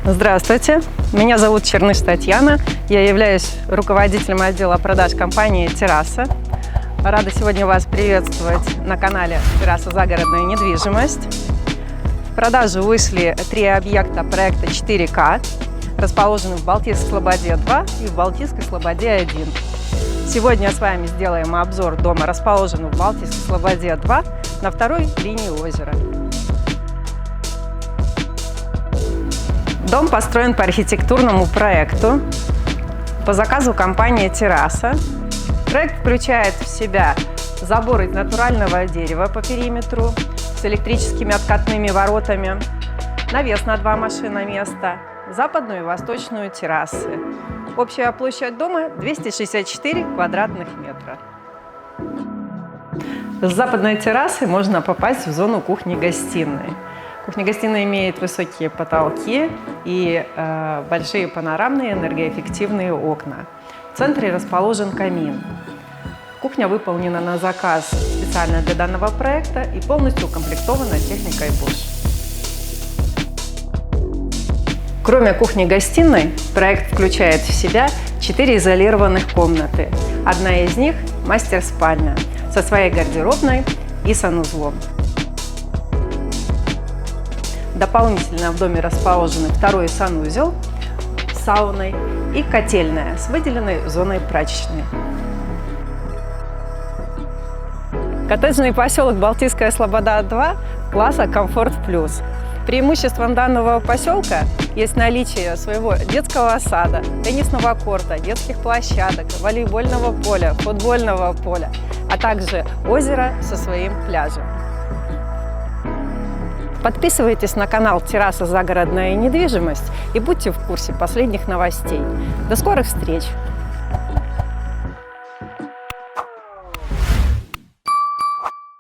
Здравствуйте, меня зовут Черныш Татьяна, я являюсь руководителем отдела продаж компании «Терраса». Рада сегодня вас приветствовать на канале «Терраса. Загородная недвижимость». В продажу вышли 3 объекта проекта 4К, расположены в Балтийской Слободе 2 и в Балтийской Слободе 1. Сегодня с вами сделаем обзор дома, расположенного в Балтийской Слободе 2 на второй линии озера. Дом построен по архитектурному проекту по заказу компании «Терраса». Проект включает в себя забор из натурального дерева по периметру с электрическими откатными воротами, навес на 2 машиноместа, западную и восточную террасы. Общая площадь дома 264 квадратных метра. С западной террасы можно попасть в зону кухни-гостиной. Кухня-гостиная имеет высокие потолки и большие панорамные энергоэффективные окна. В центре расположен камин. Кухня выполнена на заказ специально для данного проекта и полностью укомплектована техникой Bosch. Кроме кухни-гостиной, проект включает в себя 4 изолированных комнаты. Одна из них – мастер-спальня со своей гардеробной и санузлом. Дополнительно в доме расположены второй санузел с сауной и котельная с выделенной зоной прачечной. Коттеджный поселок Балтийская Слобода 2 класса «Комфорт плюс». Преимуществом данного поселка есть наличие своего детского сада, теннисного корта, детских площадок, волейбольного поля, футбольного поля, а также озера со своим пляжем. Подписывайтесь на канал «Терраса. Загородная недвижимость» и будьте в курсе последних новостей. До скорых встреч!